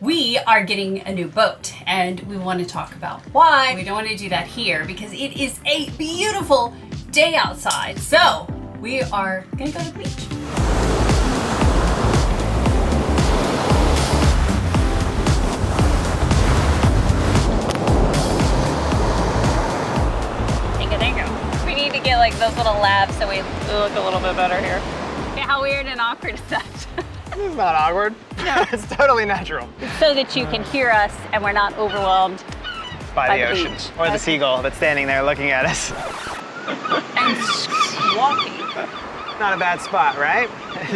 We are getting a new boat and we want to talk about why. We don't want to do that here because it is a beautiful day outside. So we are gonna go to the beach. Thank you. We need to get like those little laughs so we look a little bit better here. Okay, how weird and awkward is that? It's not awkward. No. It's totally natural. It's so that you can hear us and we're not overwhelmed by the ocean. beach. Or the seagull that's standing there looking at us. And walking. Not a bad spot, right?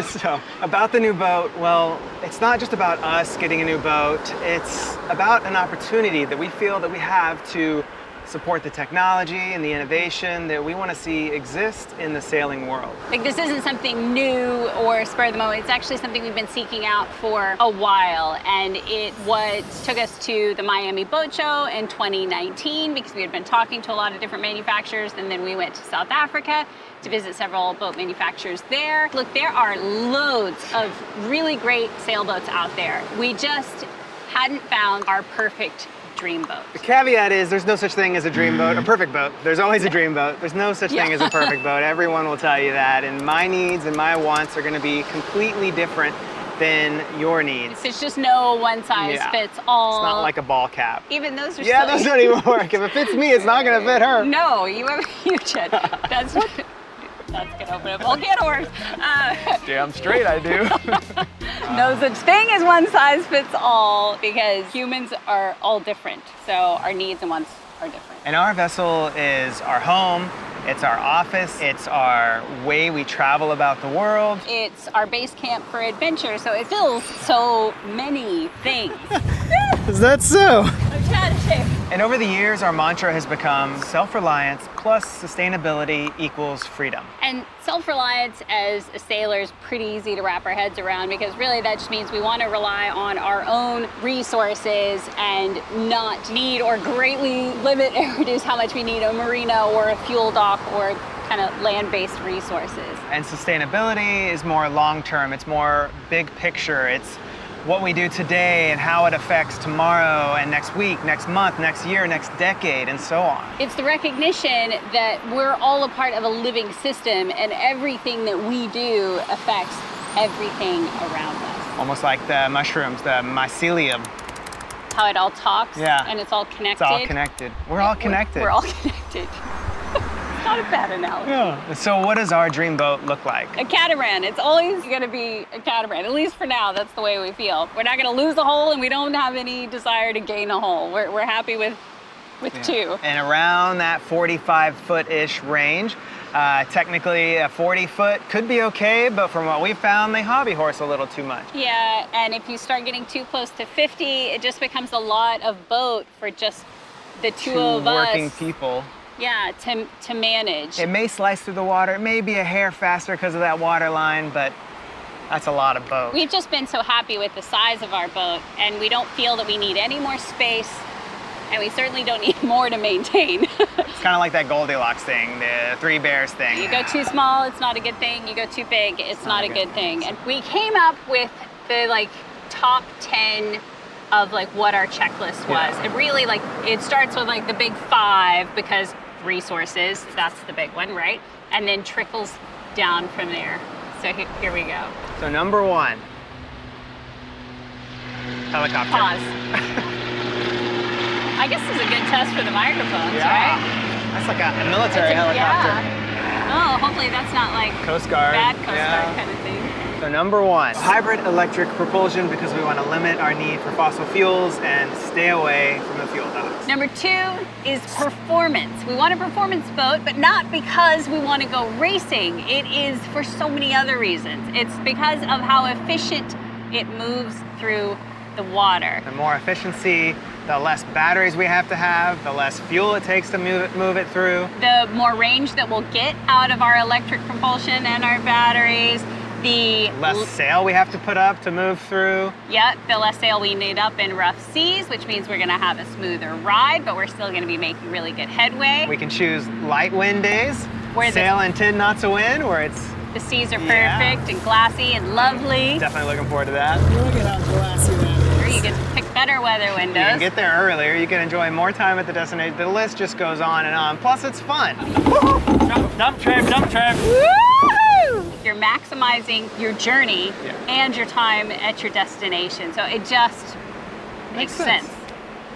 So, about the new boat, well, it's not just about us getting a new boat. It's about an opportunity that we feel that we have to support the technology and the innovation that we want to see exist in the sailing world. Like, this isn't something new or spur of the moment. It's actually something we've been seeking out for a while, and it's what took us to the Miami Boat Show in 2019 because we had been talking to a lot of different manufacturers, and then we went to South Africa to visit several boat manufacturers there. Look, there are loads of really great sailboats out there. We just hadn't found our perfect dream boat. The caveat is there's no such thing as a dream boat, a perfect boat. There's always a dream boat. There's no such thing as a perfect boat. Everyone will tell you that. And my needs and my wants are going to be completely different than your needs. It's just no one size fits all. It's not like a ball cap. Even those are silly. Those don't even work. If it fits me, it's not going to fit her. No, you have a huge head. That's gonna open up a whole can of worms. Damn straight I do. No such thing as one size fits all because humans are all different. So our needs and wants are different. And our vessel is our home, it's our office, it's our way we travel about the world. It's our base camp for adventure, so it fills so many things. Is that so? I'm trying to shave. And over the years, our mantra has become self-reliance plus sustainability equals freedom. And self-reliance as a sailor is pretty easy to wrap our heads around because really that just means we want to rely on our own resources and not need or greatly limit and reduce how much we need a marina or a fuel dock or kind of land-based resources. And sustainability is more long-term, it's more big picture, it's what we do today and how it affects tomorrow and next week, next month, next year, next decade, and so on. It's the recognition that we're all a part of a living system and everything that we do affects everything around us. Almost like the mushrooms, the mycelium. How it all talks and it's all connected. It's all connected. We're all connected. We're all connected. Not a bad analogy. Yeah. So what does our dream boat look like? A catamaran. It's always going to be a catamaran. At least for now, that's the way we feel. We're not going to lose a hole, and we don't have any desire to gain a hole. We're happy with two. And around that 45-foot-ish range, technically a 40-foot could be okay, but from what we've found, they hobby horse a little too much. Yeah, and if you start getting too close to 50, it just becomes a lot of boat for just the two of us. Working people. Yeah, to manage. It may slice through the water. It may be a hair faster because of that water line, but that's a lot of boat. We've just been so happy with the size of our boat, and we don't feel that we need any more space, and we certainly don't need more to maintain. It's kind of like that Goldilocks thing, the Three Bears thing. You go too small, it's not a good thing. You go too big, it's not a good thing. And we came up with the top 10 of what our checklist was. It really it starts with the big 5 because resources, that's the big one, right? And then trickles down from there. So here we go. So number 1, helicopter. Pause. I guess this is a good test for the microphones, right? That's like a military helicopter. Yeah. Oh, hopefully that's not Coast Guard. Bad Coast Guard kind of thing. So number 1, hybrid electric propulsion because we want to limit our need for fossil fuels and stay away from the fuel docks. Number 2 is performance. We want a performance boat, but not because we want to go racing. It is for so many other reasons. It's because of how efficient it moves through the water. The more efficiency, the less batteries we have to have, the less fuel it takes to move it through. The more range that we'll get out of our electric propulsion and our batteries. The less sail we have to put up to move through. Yeah, the less sail we need up in rough seas, which means we're gonna have a smoother ride, but we're still gonna be making really good headway. We can choose light wind days, sail in 10 knots of wind, where the seas are perfect and glassy and lovely. Definitely looking forward to that. Look at how glassy that is. Sure, you get to pick better weather You windows. can get there earlier, you can enjoy more time at the destination. The list just goes on and on. Plus, it's fun. Dump trip, dump trip. Woo! You're maximizing your journey Yeah. and your time at your destination. So it just makes sense.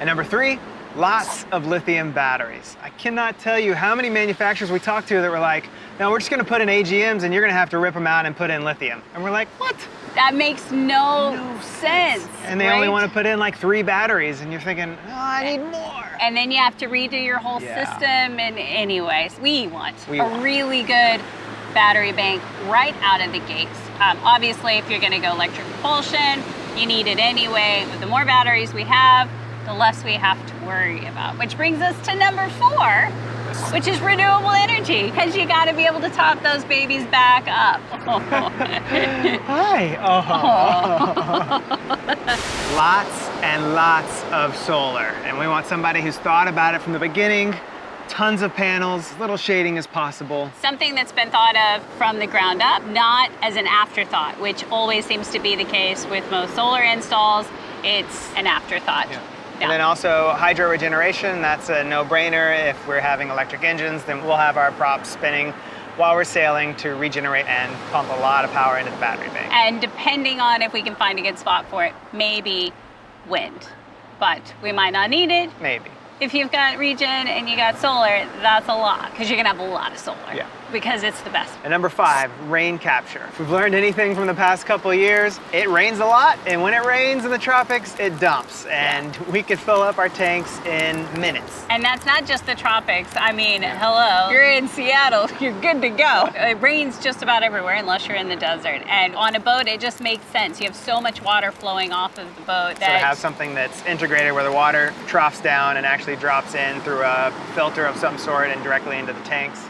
And number 3, lots of lithium batteries. I cannot tell you how many manufacturers we talked to that were like, no, we're just gonna put in AGMs and you're gonna have to rip them out and put in lithium. And we're like, what? That makes no sense. And they right? only want to put in like 3 batteries and you're thinking, oh, I need more. And then you have to redo your whole Yeah. system. And anyways, we want We a want. really good battery bank right out of the gates. Obviously, if you're gonna go electric propulsion, you need it anyway. But the more batteries we have, the less we have to worry about. Which brings us to number 4, which is renewable energy, because you gotta be able to top those babies back up. Hi. Oh. Lots and lots of solar. And we want somebody who's thought about it from the beginning. Tons of panels, little shading as possible. Something that's been thought of from the ground up, not as an afterthought, which always seems to be the case with most solar installs. It's an afterthought. Yeah. And then also hydro regeneration, that's a no-brainer. If we're having electric engines, then we'll have our props spinning while we're sailing to regenerate and pump a lot of power into the battery bank. And depending on if we can find a good spot for it, maybe wind. But we might not need it. Maybe. If you've got regen and you got solar, that's a lot, because you're gonna have a lot of solar. Yeah. Because it's the best. And number 5, rain capture. If we've learned anything from the past couple of years, it rains a lot, and when it rains in the tropics, it dumps. And we could fill up our tanks in minutes. And that's not just the tropics. I mean, hello, you're in Seattle, you're good to go. It rains just about everywhere unless you're in the desert. And on a boat, it just makes sense. You have so much water flowing off of the boat So to that have something that's integrated where the water troughs down and actually drops in through a filter of some sort and directly into the tanks.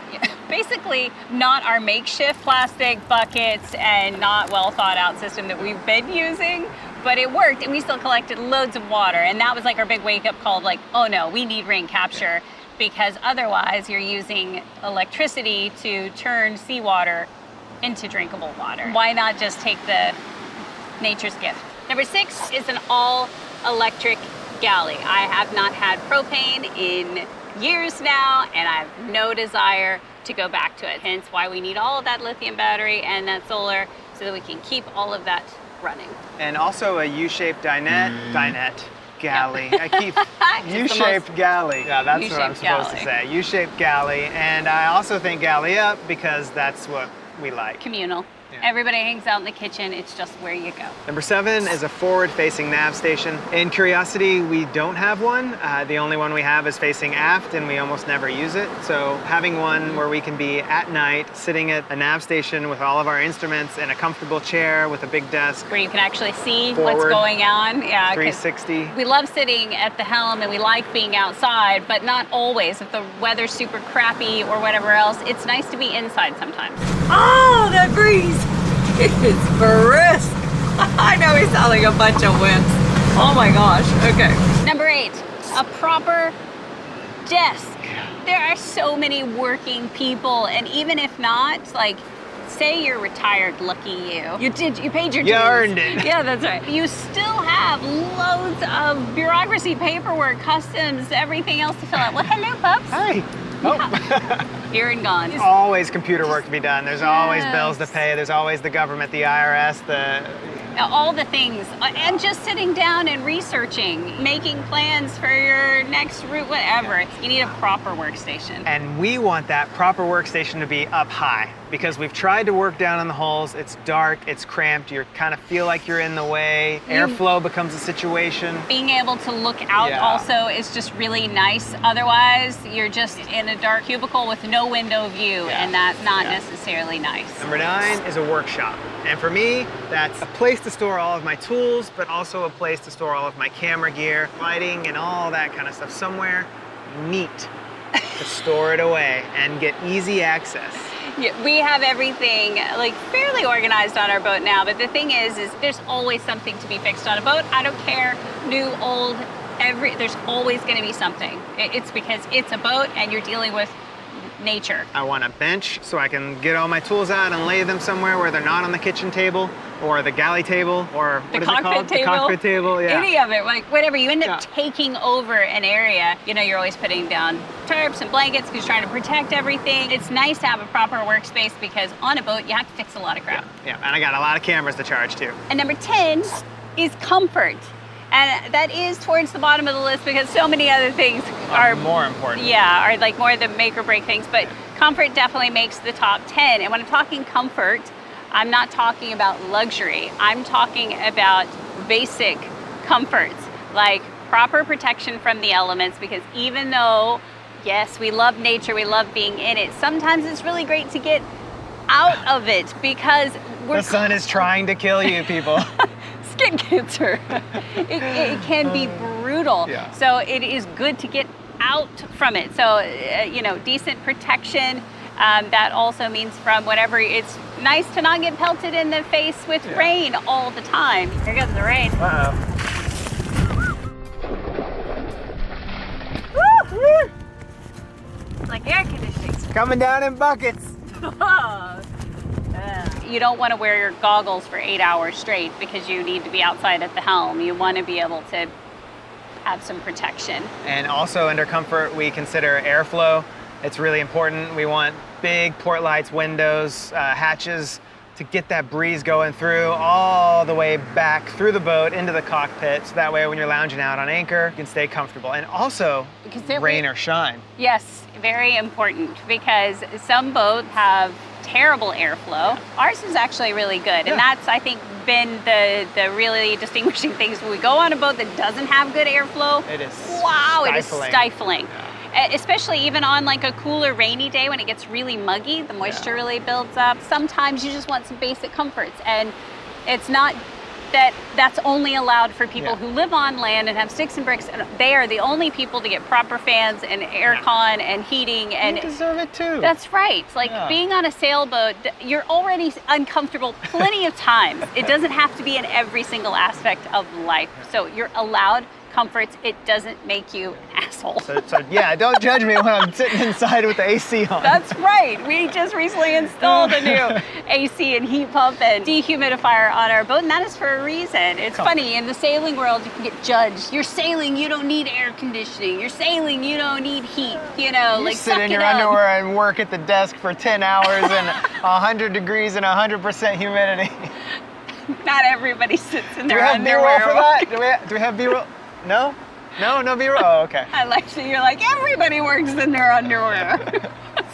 basically not our makeshift plastic buckets and not well thought out system that we've been using, but it worked and we still collected loads of water. And that was like our big wake up call, like, oh no, we need rain capture, because otherwise you're using electricity to turn seawater into drinkable water. Why not just take the nature's gift? Number 6 is an all electric galley. I have not had propane in years now, and I have no desire to go back to it. Hence why we need all of that lithium battery and that solar so that we can keep all of that running. And also a U-shaped dinette galley. I keep Just U-shaped galley. Yeah, that's what I'm U-shaped supposed to galley. say. U-shaped galley. And I also think galley up because that's what we like. Communal. Yeah. Everybody hangs out in the kitchen. It's just where you go. Number 7 is a forward-facing nav station. In Curiosity, we don't have one. The only one we have is facing aft, and we almost never use it. So having one where we can be at night, sitting at a nav station with all of our instruments in a comfortable chair with a big desk, Where you can actually see Forward. what's going on. Yeah, 'cause 360. we love sitting at the helm and we like being outside, but not always. If the weather's super crappy or whatever else, it's nice to be inside sometimes. Oh, that breeze! It's brisk. I know we sound like a bunch of wimps. Oh my gosh. Okay. Number 8, a proper desk. There are so many working people, and even if not, like, say you're retired, lucky you. You paid your dues. You earned it. Yeah, that's right. You still have loads of bureaucracy, paperwork, customs, everything else to fill out. Well, hello, pups. Hi. Here and gone. There's always computer work to be done. There's always Yes. bills to pay. There's always the government, the IRS, All the things, and just sitting down and researching, making plans for your next route, whatever. You need a proper workstation. and we want that proper workstation to be up high because we've tried to work down in the holes. It's dark, it's cramped, you kind of feel like you're in the way. Airflow becomes a situation. Being able to look out Yeah. also is just really nice. Otherwise, you're just in a dark cubicle with no window view, and that's not necessarily nice. Number 9 is a workshop. And for me, that's a place to store all of my tools, but also a place to store all of my camera gear, lighting, and all that kind of stuff. Somewhere neat to store it away and get easy access. Yeah, we have everything like fairly organized on our boat now, but the thing is there's always something to be fixed on a boat. I don't care, new, old, there's always going to be something. It's because it's a boat and you're dealing with nature. I want a bench so I can get all my tools out and lay them somewhere where they're not on the kitchen table or the galley table or The what is it cockpit called? table. The cockpit table, yeah. Any of it, like whatever. You end up Yeah. taking over an area. You know, you're always putting down tarps and blankets because you're trying to protect everything. It's nice to have a proper workspace because on a boat, you have to fix a lot of crap. Yeah, and I got a lot of cameras to charge too. And number 10 is comfort. And that is towards the bottom of the list because so many other things are more important. Yeah, are like more the make or break things. But comfort definitely makes the top 10. And when I'm talking comfort, I'm not talking about luxury. I'm talking about basic comforts, like proper protection from the elements, because even though, yes, we love nature, we love being in it, sometimes it's really great to get out of it because The sun is trying to kill you, people. skin cancer. It can be brutal. Yeah. So it is good to get out from it. So, you know, decent protection. That also means from whatever, it's nice to not get pelted in the face with rain all the time. Here goes the rain. Uh-oh. Woo! It's like air conditioning. Coming down in buckets. You don't want to wear your goggles for 8 hours straight because you need to be outside at the helm. You want to be able to have some protection. And also under comfort, we consider airflow. It's really important. We want big port lights, windows, hatches to get that breeze going through all the way back through the boat into the cockpit. So that way when you're lounging out on anchor, you can stay comfortable. And also rain or shine. Yes, very important because some boats have terrible airflow. Ours is actually really good. And that's, I think, been the really distinguishing things. When we go on a boat that doesn't have good airflow, It is wow, stifling. it is stifling. Especially even on like a cooler rainy day when it gets really muggy, the moisture really builds up. Sometimes you just want some basic comforts, and it's not that that's only allowed for people who live on land and have sticks and bricks, and they are the only people to get proper fans and aircon and heating. And You deserve it too. that's right. Like being on a sailboat, you're already uncomfortable plenty of times. It doesn't have to be in every single aspect of life. So you're allowed comforts. It doesn't make you an asshole. So yeah, don't judge me when I'm sitting inside with the AC on. That's right. We just recently installed a new AC and heat pump and dehumidifier on our boat, and that is for a reason. It's funny, in the sailing world, you can get judged. You're sailing, you don't need air conditioning. You're sailing, you don't need heat. You know, like sit suck in it your up. underwear and work at the desk for 10 hours and 100 degrees and 100% humidity. Not everybody sits in Do their we have underwear. B-roll for that? Do we have B-roll? No? No B-roll? Oh, okay. I like that you're like, everybody works in their underwear.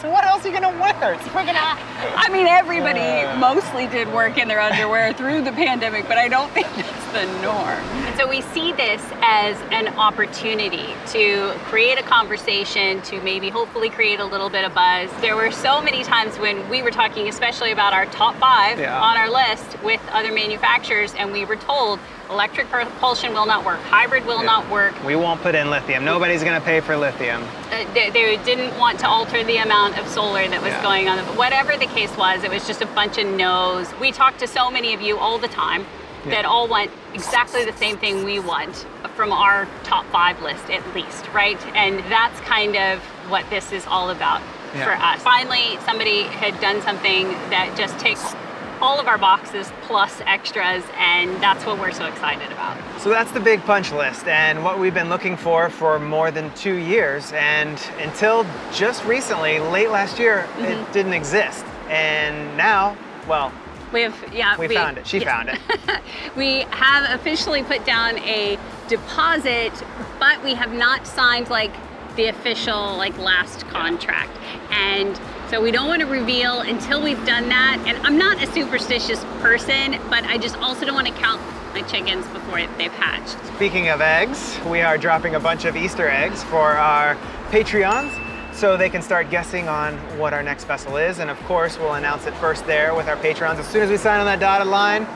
So what else are you gonna wear? It's freaking hot. I mean, everybody mostly did work in their underwear through the pandemic, but I don't think that's the norm. And so we see this as an opportunity to create a conversation, to maybe hopefully create a little bit of buzz. There were so many times when we were talking, especially about our top 5 on our list with other manufacturers, and we were told electric propulsion will not work, hybrid will not work. We won't put in lithium. Nobody's gonna pay for lithium. They didn't want to alter the amount of solar that was going on. But whatever the case was, it was just a bunch of no's. We talk to so many of you all the time that all want exactly the same thing we want from our top 5 list at least, right? And that's kind of what this is all about for us. Finally, somebody had done something that just ticks all of our boxes plus extras, and that's what we're so excited about. So that's the big punch list and what we've been looking for more than 2 years, and until just recently, late last year, it didn't exist. And now, well, we found it. She found it. We have officially put down a deposit, but we have not signed like the official like last contract. And so we don't want to reveal until we've done that. And I'm not a superstitious person, but I just also don't want to count my chickens before they've hatched. Speaking of eggs, we are dropping a bunch of Easter eggs for our Patreons so they can start guessing on what our next vessel is. And of course, we'll announce it first there with our Patrons. As soon as we sign on that dotted line, boom.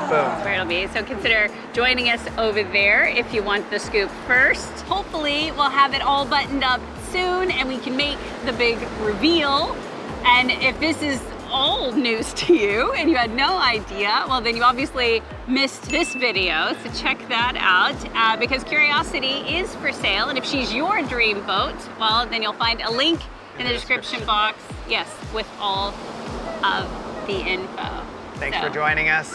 That's where it'll be. So consider joining us over there if you want the scoop first. Hopefully we'll have it all buttoned up soon and we can make the big reveal. And if this is all news to you and you had no idea, well then you obviously missed this video, so check that out because Curiosity is for sale, and if she's your dream boat, well then you'll find a link in the description box, yes, with all of the info. Thanks So, for joining us.